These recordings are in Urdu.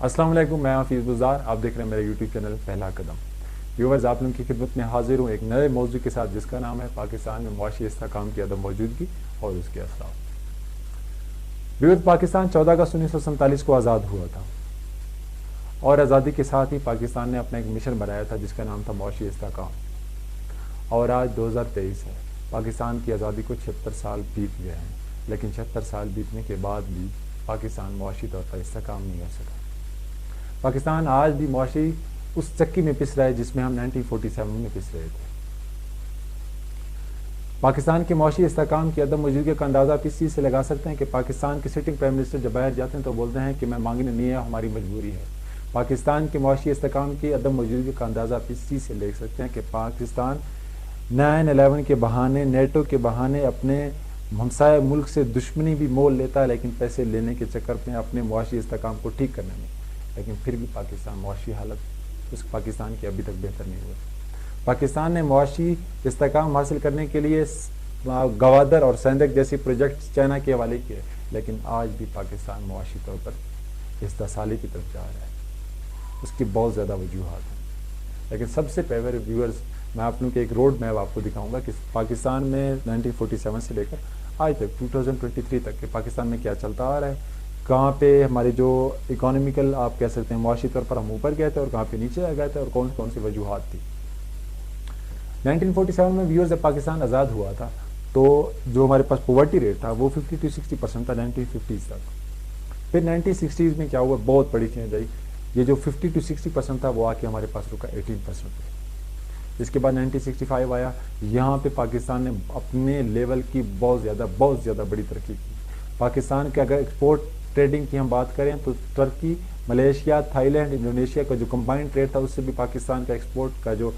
السلام علیکم، میں حفیظ گزار، آپ دیکھ رہے ہیں میرا یوٹیوب چینل پہلا قدم۔ ویورز، آپ لوگوں کی خدمت میں حاضر ہوں ایک نئے موضوع کے ساتھ جس کا نام ہے پاکستان میں معاشی استحکام کی عدم موجودگی اور اس کے اثرات۔ ویورز، پاکستان 14 اگست 1947 کو آزاد ہوا تھا اور آزادی کے ساتھ ہی پاکستان نے اپنا ایک مشن بنایا تھا جس کا نام تھا معاشی استحکام، اور آج 2023 ہے۔ پاکستان کی آزادی کو 76 سال بیت گئے ہیں، لیکن 76 سال بیتنے کے بعد بھی پاکستان معاشی طور پر استحکام نہیں ہو سکا۔ پاکستان آج بھی معاشی اس چکی میں پس رہا ہے جس میں ہم 1947 میں پس رہے تھے۔ پاکستان کے معاشی استحکام کی عدم موجودگی کا اندازہ آپ اس چیز سے لگا سکتے ہیں کہ پاکستان کے سٹنگ پرائم منسٹر جب باہر جاتے ہیں تو بولتے ہیں کہ میں مانگنے نہیں ہے، ہماری مجبوری ہے۔ پاکستان کے معاشی استحکام کی عدم موجودگی کا اندازہ آپ اس چیز سے لے سکتے ہیں کہ پاکستان 9/11 کے بہانے، نیٹو کے بہانے اپنے ہمسائے ملک سے دشمنی بھی مول لیتا ہے، لیکن پیسے لینے کے چکر میں اپنے معاشی استحکام کو ٹھیک کرنے میں، لیکن پھر بھی پاکستان معاشی حالت اس پاکستان کی ابھی تک بہتر نہیں ہوئی۔ پاکستان نے معاشی استحکام حاصل کرنے کے لیے گوادر اور سیندک جیسی پروجیکٹس چائنا کے حوالے کیے، لیکن آج بھی پاکستان معاشی طور پر استحصالی کی طرف جا رہا ہے۔ اس کی بہت زیادہ وجوہات ہیں، لیکن سب سے پہلے ویورز میں آپ لوگوں کے ایک روڈ میپ آپ کو دکھاؤں گا کہ پاکستان میں 1947 سے لے کر آج تک 2023 تک کہ پاکستان میں کیا چلتا آ رہا ہے، کہاں پہ ہمارے جو اکانومیکل آپ کہہ سکتے ہیں معاشی طور پر ہم اوپر گئے تھے اور کہاں پہ نیچے آ گئے تھے اور کون کون سی وجوہات تھی۔ 1947 میں ویورز جب پاکستان آزاد ہوا تھا تو جو ہمارے پاس پوورٹی ریٹ تھا وہ 50 to 60% تھا 1950s تک۔ پھر 1960s میں کیا ہوا، بہت بڑی چینج آئی، یہ جو 50 to 60% تھا وہ آ کے ہمارے پاس رکا 18% پہ۔ اس کے بعد 1965 آیا، یہاں پہ پاکستان نے اپنے لیول کی بہت زیادہ بڑی ترقی کی۔ پاکستان کے اگر ایکسپورٹ ٹریڈنگ کی ہم بات کریں تو ترکی، ملیشیا، تھائی لینڈ، انڈونیشیا کا جو کمبائنڈ ٹریڈ تھا اس سے بھی پاکستان کا ایکسپورٹ کا جو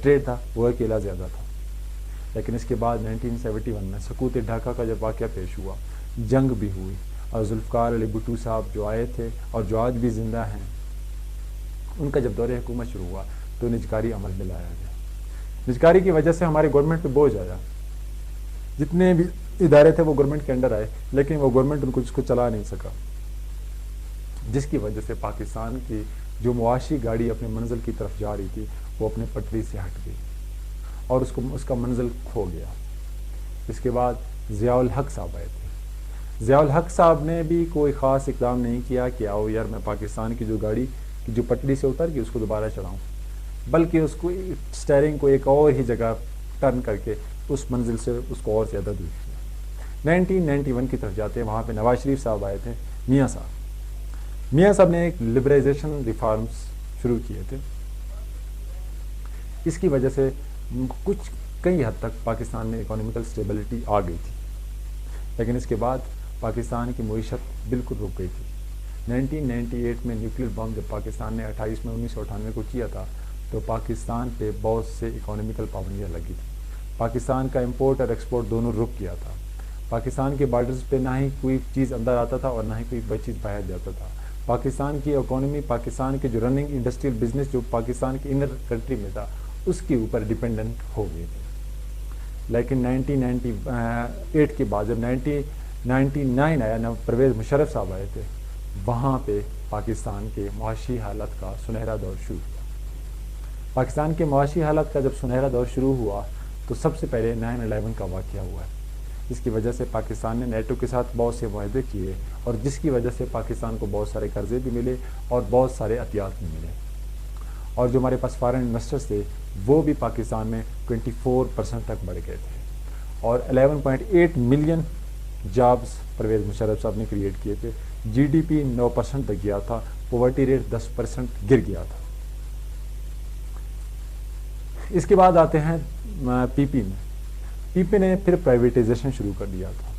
ٹریڈ تھا وہ اکیلا زیادہ تھا۔ لیکن اس کے بعد 1971 میں سقوط ڈھاکہ کا جب واقعہ پیش ہوا، جنگ بھی ہوئی، اور ذوالفقار علی بھٹو صاحب جو آئے تھے اور جو آج بھی زندہ ہیں، ان کا جب دور حکومت شروع ہوا تو نجکاری عمل میں لایا گیا۔ نجکاری کی وجہ سے ہمارے گورنمنٹ پہ بوجھ آیا، جتنے بھی ادارے تھے وہ گورنمنٹ کے انڈر آئے، لیکن وہ گورنمنٹ ان کو اس کو چلا نہیں سکا، جس کی وجہ سے پاکستان کی جو معاشی گاڑی اپنے منزل کی طرف جا رہی تھی وہ اپنے پٹری سے ہٹ گئی اور اس کا منزل کھو گیا۔ اس کے بعد ضیاء الحق صاحب آئے تھے۔ ضیاء الحق صاحب نے بھی کوئی خاص اقدام نہیں کیا کہ آؤ یار میں پاکستان کی جو گاڑی کی جو پٹری سے اتر گئی اس کو دوبارہ چڑھاؤں، بلکہ اس کو اسٹیئرنگ کو ایک اور ہی جگہ ٹرن کر کے اس منزل سے اس کو اور زیادہ دور کیا۔ 1991 کی طرف جاتے ہیں، وہاں پہ نواز شریف صاحب آئے تھے۔ میاں صاحب نے ایک لبرائزیشن ریفارمز شروع کیے تھے، اس کی وجہ سے کئی حد تک پاکستان میں اکانومیکل سٹیبلٹی آ گئی تھی، لیکن اس کے بعد پاکستان کی معیشت بالکل رک گئی تھی۔ 1998 میں نیوکلیر بم جب پاکستان نے 28 میں 1998 کو کیا تھا تو پاکستان پہ بہت سے اکانومیکل پابندیاں لگی تھیں۔ پاکستان کا امپورٹ اور ایکسپورٹ دونوں رک گیا تھا۔ پاکستان کے بارڈرز پہ نہ ہی کوئی چیز اندر آتا تھا اور نہ ہی کوئی چیز باہر جاتا تھا۔ پاکستان کی اکانومی، پاکستان کے جو رننگ انڈسٹریل بزنس جو پاکستان کے انر کنٹری میں تھا اس کے اوپر ڈیپینڈنٹ ہو گئے تھے۔ لیکن 1998 کے بعد جب 1999 آیا، پرویز مشرف صاحب آئے تھے، وہاں پہ پاکستان کے معاشی حالت کا سنہرا دور شروع ہوا۔ پاکستان کے معاشی حالت کا جب سنہرا دور شروع ہوا تو سب سے پہلے 9/11 کا واقعہ ہوا ہے، جس کی وجہ سے پاکستان نے نیٹو کے ساتھ بہت سے معاہدے کیے اور جس کی وجہ سے پاکستان کو بہت سارے قرضے بھی ملے اور بہت سارے عطیات بھی ملے، اور جو ہمارے پاس فارن انویسٹرز تھے وہ بھی پاکستان میں 24% تک بڑھ گئے تھے، اور 11.8 ملین جابز پرویز مشرف صاحب نے کریٹ کیے تھے۔ جی ڈی پی 9% تک گیا تھا، پوورٹی ریٹ 10% گر گیا تھا۔ اس کے بعد آتے ہیں پی پی نے پھر پرائیویٹائزیشن شروع کر دیا تھا،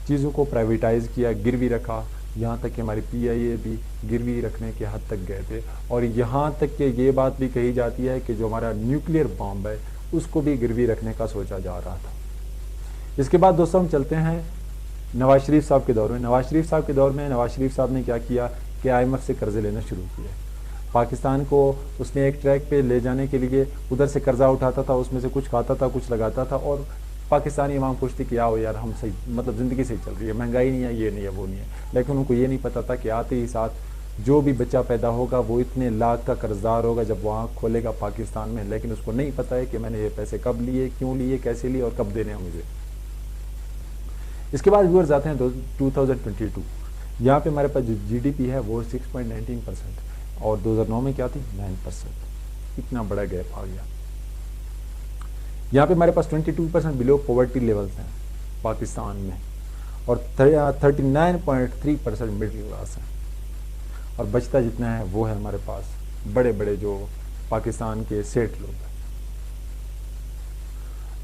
چیزوں کو پرائیویٹائز کیا، گروی رکھا، یہاں تک کہ ہماری پی آئی اے بھی گروی رکھنے کے حد تک گئے تھے، اور یہاں تک کہ یہ بات بھی کہی جاتی ہے کہ جو ہمارا نیوکلیئر بام ہے اس کو بھی گروی رکھنے کا سوچا جا رہا تھا۔ اس کے بعد دوستوں ہم چلتے ہیں نواز شریف صاحب کے دور میں۔ نواز شریف صاحب نے کیا کیا کہ آئی ایم ایف سے قرضے لینا شروع کیے۔ پاکستان کو اس نے ایک ٹریک پہ لے جانے کے لیے ادھر سے قرضہ اٹھاتا تھا، اس میں سے کچھ کھاتا تھا، کچھ لگاتا تھا، اور پاکستانی عوام خوش تھی کہ آؤ یار ہم صحیح مطلب زندگی صحیح چل رہی ہے، مہنگائی نہیں ہے، یہ نہیں ہے، وہ نہیں ہے، لیکن ان کو یہ نہیں پتا تھا کہ آتے ہی ساتھ جو بھی بچہ پیدا ہوگا وہ اتنے لاکھ کا قرض دار ہوگا جب وہ آنکھ کھولے گا پاکستان میں، لیکن اس کو نہیں پتا ہے کہ میں نے یہ پیسے کب لیے، کیوں لیے، کیسے لیے اور کب دینے ہیں مجھے۔ اس کے بعد ویورز آتے ہیں 2022، یہاں پہ ہمارے پاس جو جی ڈی پی ہے وہ 6.19% اور 2009 میں کیا تھی 9%، اتنا بڑا گیپ آ گیا۔ یہاں پہ ہمارے پاس 22% بلو پاورٹی لیولز ہیں پاکستان میں، اور 39.3% مڈل کلاس ہیں، اور بچتا جتنا ہے وہ ہے ہمارے پاس بڑے بڑے جو پاکستان کے سیٹ لوگ ہیں۔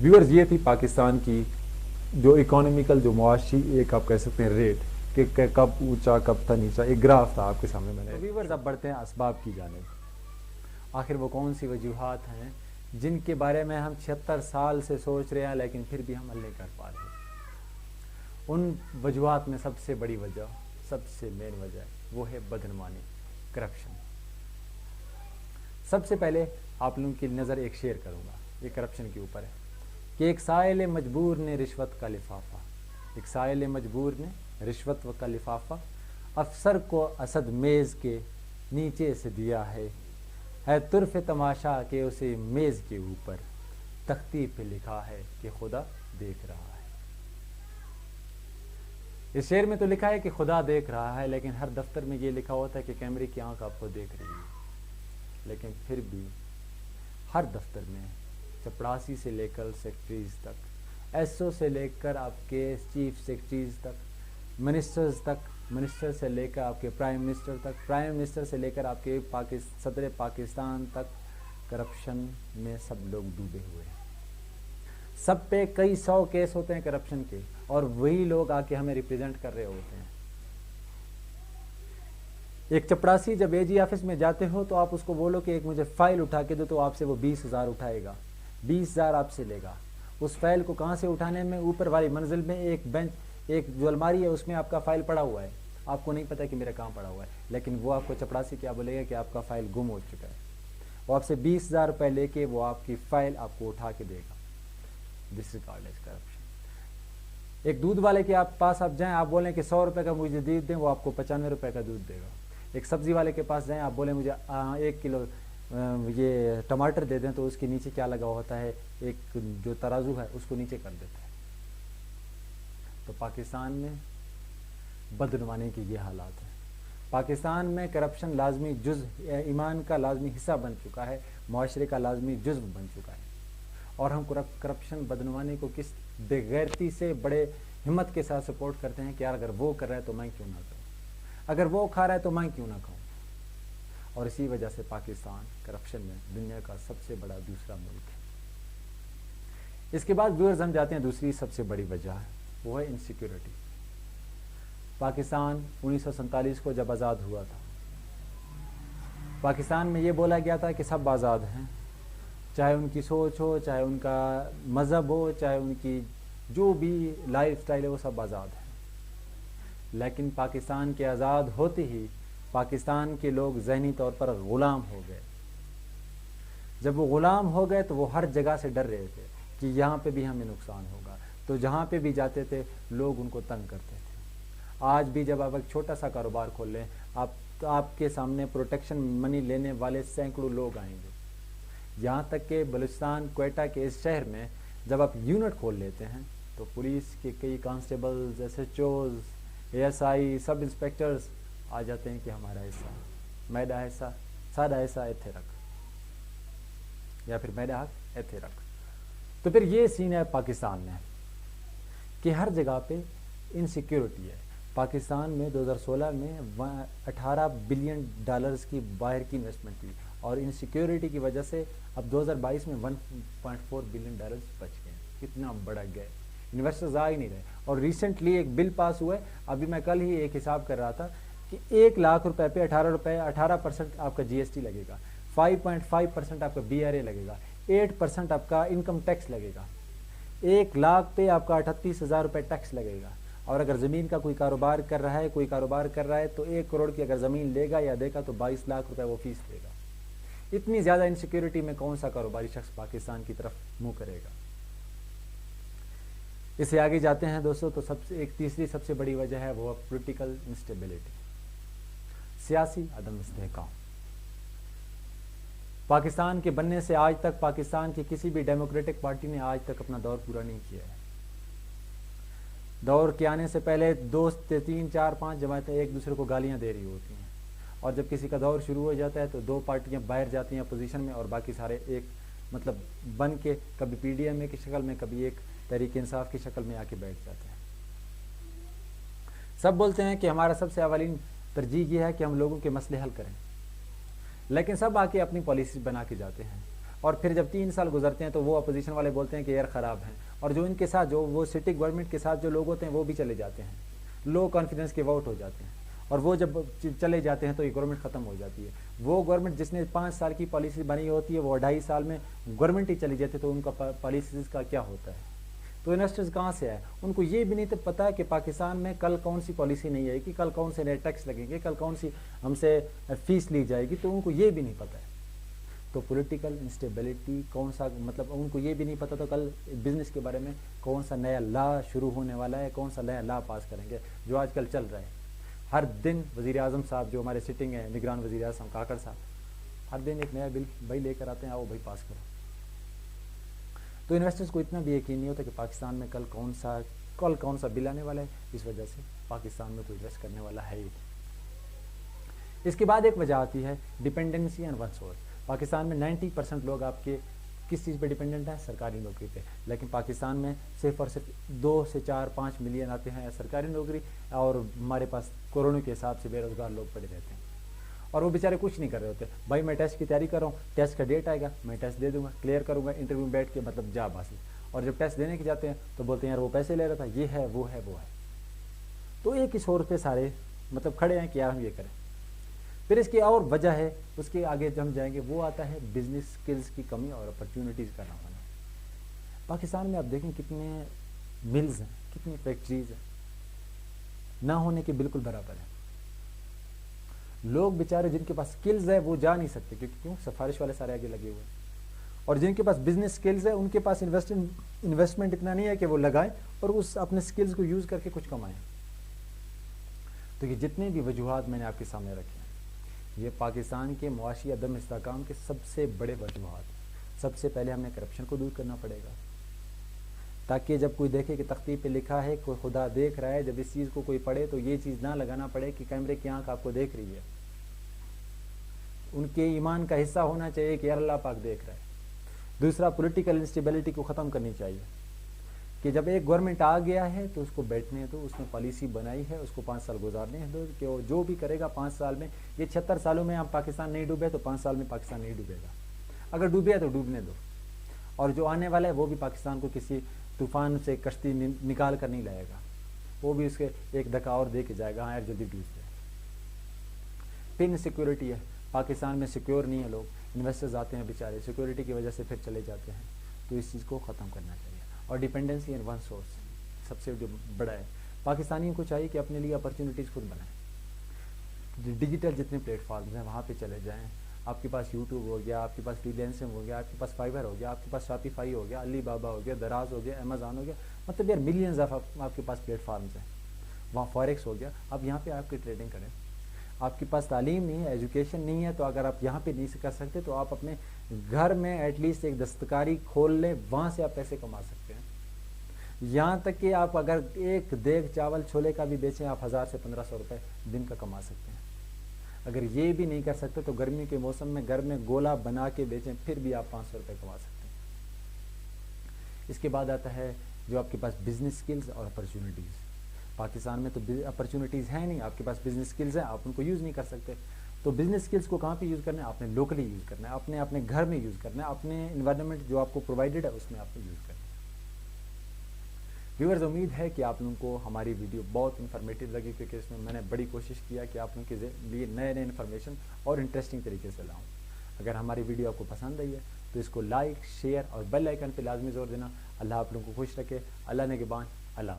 ویورز یہ تھی پاکستان کی جو اکانومیکل جو معاشی ایک آپ کہہ سکتے ہیں ریٹ کہ کب اونچا کب تھا نیچا، ایک گراف تھا آپ کے سامنے میں نے۔ ویورز اب بڑھتے ہیں اسباب کی جانب، آخر وہ کون سی وجوہات ہیں جن کے بارے میں ہم 76 سال سے سوچ رہے ہیں لیکن پھر بھی ہم حل نہیں کر پا رہے۔ ان وجوہات میں سب سے بڑی وجہ، سب سے مین وجہ وہ ہے بدعنوانی، کرپشن۔ سب سے پہلے آپ لوگوں کی نظر ایک شیئر کروں گا، یہ کرپشن کے اوپر ہے کہ ایک سائل مجبور نے رشوت کا لفافہ، ایک سائل مجبور نے رشوت کا لفافہ افسر کو اسد میز کے نیچے سے دیا ہے طرف تماشا کہ اسے میز کے اوپر تختی پہ لکھا ہے کہ خدا دیکھ رہا ہے۔ اس شعر میں تو لکھا ہے کہ خدا دیکھ رہا ہے، لیکن ہر دفتر میں یہ لکھا ہوتا ہے کہ کیمرے کی آنکھ آپ کو دیکھ رہی ہے، لیکن پھر بھی ہر دفتر میں چپڑاسی سے لے کر سیکرٹریز تک، ایس او سے لے کر آپ کے چیف سیکرٹریز تک، منسٹرز تک، منسٹر سے لے کر آپ کے پرائم منسٹر تک، پرائم منسٹر سے لے کر آپ کے صدر پاکستان تک، کرپشن میں سب لوگ ڈوبے ہوئے ہیں۔ سب پہ کئی 100 کیس ہوتے ہیں کرپشن کے، اور وہی لوگ آ کے ہمیں ریپریزنٹ کر رہے ہوتے ہیں۔ ایک چپڑاسی جب اے جی آفس میں جاتے ہو تو آپ اس کو بولو کہ ایک مجھے فائل اٹھا کے دو، تو آپ سے وہ 20,000 اٹھائے گا، 20,000 آپ سے لے گا۔ اس فائل کو کہاں سے اٹھانے میں؟ اوپر والی منزل میں ایک بینچ، ایک جو الماری ہے اس میں آپ کا فائل پڑا ہوا ہے، آپ کو نہیں پتا کہ میرا کہاں پڑا ہوا ہے، لیکن وہ آپ کو چپڑاسی کیا بولے گا کہ آپ کا فائل گم ہو چکا ہے، وہ آپ سے 20,000 روپے لے کے وہ آپ کی فائل آپ کو اٹھا کے دے گا۔ دس از کالڈ ایز کرپشن۔ ایک دودھ والے کے پاس آپ جائیں، آپ بولیں کہ 100 روپے کا مجھے دودھ دیں، وہ آپ کو 95 روپے کا دودھ دے گا۔ ایک سبزی والے کے پاس جائیں، آپ بولیں مجھے 1 کلو یہ ٹماٹر دے دیں، تو اس کے نیچے کیا لگا ہوتا ہے؟ ایک جو ترازو ہے اس کو نیچے کر دیتا ہے۔ تو پاکستان میں بدعنوانی کے یہ حالات ہیں۔ پاکستان میں کرپشن لازمی جزء ایمان کا لازمی حصہ بن چکا ہے، معاشرے کا لازمی جزو بن چکا ہے، اور ہم کرپشن بدعنوانی کو کس بے غیرتی سے بڑے ہمت کے ساتھ سپورٹ کرتے ہیں کہ یار اگر وہ کر رہا ہے تو میں کیوں نہ کروں، اگر وہ کھا رہا ہے تو میں کیوں نہ کھاؤں۔ اور اسی وجہ سے پاکستان کرپشن میں دنیا کا سب سے بڑا دوسرا ملک ہے۔ اس کے بعد ویورز ہم جاتے ہیں دوسری سب سے بڑی وجہ ہے، وہ ہے انسیکیورٹی۔ پاکستان 1947 کو جب آزاد ہوا تھا، پاکستان میں یہ بولا گیا تھا کہ سب آزاد ہیں، چاہے ان کی سوچ ہو، چاہے ان کا مذہب ہو، چاہے ان کی جو بھی لائف سٹائل ہے، وہ سب آزاد ہیں۔ لیکن پاکستان کے آزاد ہوتے ہی پاکستان کے لوگ ذہنی طور پر غلام ہو گئے۔ جب وہ غلام ہو گئے تو وہ ہر جگہ سے ڈر رہے تھے کہ یہاں پہ بھی ہمیں نقصان ہوگا، تو جہاں پہ بھی جاتے تھے لوگ ان کو تنگ کرتے تھے۔ آج بھی جب آپ ایک چھوٹا سا کاروبار کھول لیں، آپ کے سامنے پروٹیکشن منی لینے والے سینکڑوں لوگ آئیں گے۔ یہاں تک کہ بلوچستان کوئٹہ کے اس شہر میں جب آپ یونٹ کھول لیتے ہیں تو پولیس کے کئی constables, S H Os, A S I, sub inspectors آ جاتے ہیں کہ ہمارا حصہ، میڈا حصہ، سادہ حصہ ایتھے رکھ، یا پھر میڈا حق ایتھے رکھ۔ تو پھر یہ سین ہے پاکستان میں کہ ہر جگہ پہ انسیکیورٹی ہے۔ پاکستان میں 2016 میں 18 بلین ڈالرز کی باہر کی انویسٹمنٹ تھی، اور انسیکیورٹی کی وجہ سے اب 2022 میں 1.4 بلین ڈالرز بچ گئے ہیں۔ کتنا بڑا گئے، انویسٹرز آ ہی نہیں رہے۔ اور ریسنٹلی ایک بل پاس ہوا ہے، ابھی میں کل ہی ایک حساب کر رہا تھا کہ 1 لاکھ روپے پہ 18% آپ کا جی ایس ٹی لگے گا، 5.5% آپ کا بی آر اے لگے گا، 8% آپ کا انکم ٹیکس لگے گا، 1 لاکھ پہ آپ کا 38,000 روپے ٹیکس لگے گا۔ اور اگر زمین کا کوئی کاروبار کر رہا ہے تو 1 کروڑ کی اگر زمین لے گا یا دے گا تو 22 لاکھ روپے وہ فیس لے گا۔ اتنی زیادہ انسیکیورٹی میں کون سا کاروباری شخص پاکستان کی طرف منہ کرے گا؟ اس سے آگے جاتے ہیں دوستوں تو ایک تیسری سب سے بڑی وجہ ہے وہ پولیٹیکل انسٹیبلٹی، سیاسی عدم استحکام۔ پاکستان کے بننے سے آج تک پاکستان کی کسی بھی ڈیموکریٹک پارٹی نے آج تک اپنا دور پورا نہیں کیا ہے۔ دور کے آنے سے پہلے 2 سے 3 4 5 جماعتیں ایک دوسرے کو گالیاں دے رہی ہوتی ہیں، اور جب کسی کا دور شروع ہو جاتا ہے تو 2 پارٹیاں باہر جاتی ہیں اپوزیشن میں، اور باقی سارے ایک مطلب بن کے کبھی پی ڈی ایم اے کی شکل میں، کبھی ایک تحریک انصاف کی شکل میں آ کے بیٹھ جاتے ہیں۔ سب بولتے ہیں کہ ہمارا سب سے اولین ترجیح یہ ہے کہ ہم لوگوں کے مسئلے حل کریں، لیکن سب آ کے اپنی پالیسی بنا کے جاتے ہیں، اور پھر جب 3 سال گزرتے ہیں تو وہ اپوزیشن والے بولتے ہیں کہ یار خراب ہیں، اور جو ان کے ساتھ جو وہ سٹی گورنمنٹ کے ساتھ جو لوگ ہوتے ہیں وہ بھی چلے جاتے ہیں، لو کانفیڈنس کے ووٹ ہو جاتے ہیں، اور وہ جب چلے جاتے ہیں تو یہ گورنمنٹ ختم ہو جاتی ہے۔ وہ گورنمنٹ جس نے 5 سال کی پالیسی بنی ہوتی ہے وہ 2.5 سال میں گورنمنٹ ہی چلی جاتی ہے، تو ان کا پالیسیز کا کیا ہوتا ہے؟ تو انویسٹرز کہاں سے آئے؟ ان کو یہ بھی نہیں پتا کہ پاکستان میں کل کون سی پالیسی نہیں آئے گی، کل کون سے نئے ٹیکس لگیں گے، کل کون سی ہم سے فیس لی جائے گی، تو ان کو یہ بھی نہیں پتا ہے۔ تو پولیٹیکل انسٹیبلٹی کون سا مطلب ان کو یہ بھی نہیں پتا تو کل بزنس کے بارے میں کون سا نیا لا شروع ہونے والا ہے، کون سا نیا لا پاس کریں گے، جو آج کل چل رہا ہے۔ ہر دن وزیر اعظم صاحب جو ہمارے سٹنگ ہیں نگران وزیر اعظم کاکڑ صاحب ہر دن ایک نیا بل بھائی لے کر آتے ہیں، آؤ بھائی پاس کرو۔ تو انویسٹرز کو اتنا بھی یقین نہیں ہوتا کہ پاکستان میں کل کون سا بل آنے والا ہے، اس وجہ سے پاکستان میں کوئی انویسٹ کرنے والا ہے ہی نہیں۔ اس کے بعد ایک وجہ آتی ہے dependency and one source. Pakistan میں 90% لوگ آپ کے کس چیز پہ ڈیپینڈنٹ ہیں؟ سرکاری نوکری پہ، لیکن پاکستان میں صرف اور صرف 2 سے 4 5 ملین آتے ہیں سرکاری نوکری، اور ہمارے پاس کورونا کے حساب سے بے روزگار لوگ پڑے رہتے ہیں، اور وہ بیچارے کچھ نہیں کر رہے ہوتے۔ بھائی میں ٹیسٹ کی تیاری کر رہا ہوں، ٹیسٹ کا ڈیٹ آئے گا، میں ٹیسٹ دے دوں گا، کلیئر کروں گا، انٹرویو میں بیٹھ کے مطلب جاب حاصل، اور جب ٹیسٹ دینے کے جاتے ہیں تو بولتے ہیں یار وہ پیسے لے رہا تھا، یہ ہے وہ ہے وہ ہے۔ تو ایک ہی سورس پہ سارے مطلب کھڑے ہیں کہ یار ہم یہ کریں۔ پھر اس کی اور وجہ ہے، اس کے آگے ہم جائیں گے، وہ آتا ہے بزنس سکلز کی کمی اور اپرچونیٹیز کا نہ ہونا۔ پاکستان میں آپ دیکھیں کتنے ملز ہیں، کتنی فیکٹریز ہیں، نہ ہونے کے بالکل برابر ہیں۔ لوگ بیچارے جن کے پاس سکلز ہے وہ جا نہیں سکتے، کیونکہ کیوں؟ سفارش والے سارے آگے لگے ہوئے ہیں، اور جن کے پاس بزنس سکلز ہے ان کے پاس انویسٹمنٹ اتنا نہیں ہے کہ وہ لگائیں اور اس اپنے سکلز کو یوز کر کے کچھ کمائیں۔ تو یہ جتنے بھی وجوہات میں نے آپ کے سامنے رکھے ہیں، یہ پاکستان کے معاشی عدم استحکام کے سب سے بڑے وجوہات ہیں۔ سب سے پہلے ہمیں کرپشن کو دور کرنا پڑے گا، تاکہ جب کوئی دیکھے کہ تختی پہ لکھا ہے کوئی خدا دیکھ رہا ہے، جب اس چیز کو کوئی پڑھے تو یہ چیز نہ لگانا پڑے کہ کیمرے کی آنکھ آپ کو دیکھ رہی ہے۔ ان کے ایمان کا حصہ ہونا چاہیے کہ اللہ پاک دیکھ رہا ہے۔ دوسرا، پولیٹیکل انسٹیبلٹی کو ختم کرنی چاہیے کہ جب ایک گورنمنٹ آ گیا ہے تو اس کو بیٹھنے دو، اس نے پالیسی بنائی ہے، اس کو 5 سال گزارنے دو کہ وہ جو بھی کرے گا 5 سال میں، یہ 76 سالوں میں ہم پاکستان نہیں ڈوبے تو 5 سال میں پاکستان نہیں ڈوبے گا، اگر ڈوبے تو ڈوبنے دو، اور جو آنے والا ہے وہ بھی پاکستان کو کسی طوفان سے کشتی نکال کر نہیں لائے گا، وہ بھی اس کے ایک دھکا اور دے کے جائے گا، ہاں یار جلدی ڈوب جائے۔ پھر انسیکیورٹی ہے، پاکستان میں سیکیور نہیں ہے، لوگ انویسٹرز آتے ہیں بیچارے سیکیورٹی کی وجہ سے پھر چلے جاتے ہیں، تو اس چیز کو ختم کرنا چاہیے۔ اور ڈیپینڈنسی اینڈ ون سورس سب سے جو بڑا ہے، پاکستانیوں کو چاہیے کہ اپنے لیے اپرچونیٹیز خود بنائیں، ڈیجیٹل جتنے پلیٹ فارمز ہیں وہاں پہ چلے جائیں۔ آپ کے پاس یوٹیوب ہو گیا، آپ کے پاس فری لینسنگ ہو گیا، آپ کے پاس فائبر ہو گیا، آپ کے پاس شاپیفائی ہو گیا، علی بابا ہو گیا، دراز ہو گیا، امیزون ہو گیا، مطلب یار ملینز آف آپ کے پاس پلیٹ فارمز ہیں، وہاں فوریکس ہو گیا، آپ یہاں پہ آپ کی ٹریڈنگ کریں۔ آپ کے پاس تعلیم نہیں ہے، ایجوکیشن نہیں ہے، تو اگر آپ یہاں پہ نہیں کر سکتے تو آپ اپنے گھر میں ایٹ لیسٹ ایک دستکاری کھول لیں، وہاں سے آپ پیسے کما سکتے ہیں۔ یہاں تک کہ آپ اگر ایک دیگ چاول چھولے کا بھی بیچیں، آپ 1000 سے 1500 روپے دن کا کما سکتے ہیں۔ اگر یہ بھی نہیں کر سکتے تو گرمی کے موسم میں گھر میں گولا بنا کے بیچیں، پھر بھی آپ 500 روپے کما سکتے ہیں۔ اس کے بعد آتا ہے جو آپ کے پاس بزنس سکلز اور اپرچونیٹیز۔ پاکستان میں تو اپرچونیٹیز ہیں نہیں، آپ کے پاس بزنس سکلز ہیں، آپ ان کو یوز نہیں کر سکتے۔ تو بزنس سکلز کو کہاں پہ یوز کرنا ہے؟ آپ نے لوکلی یوز کرنا ہے، اپنے گھر میں یوز کرنا ہے، اپنے انوائرمنٹ جو آپ کو پرووائڈڈ ہے اس میں آپ کو یوز کرنا ہے۔ ویورز، امید ہے کہ آپ لوگوں کو ہماری ویڈیو بہت انفارمیٹیو لگی، کیونکہ اس میں میں نے بڑی کوشش کیا کہ آپ لوگوں کے لیے نئے انفارمیشن اور انٹرسٹنگ طریقے سے لاؤں۔ اگر ہماری ویڈیو آپ کو پسند آئی ہے تو اس کو لائک، شیئر اور بیل آئیکن پہ لازمی زور دینا۔ اللہ آپ لوگوں کو خوش رکھے، اللہ نگہبان، اللہ۔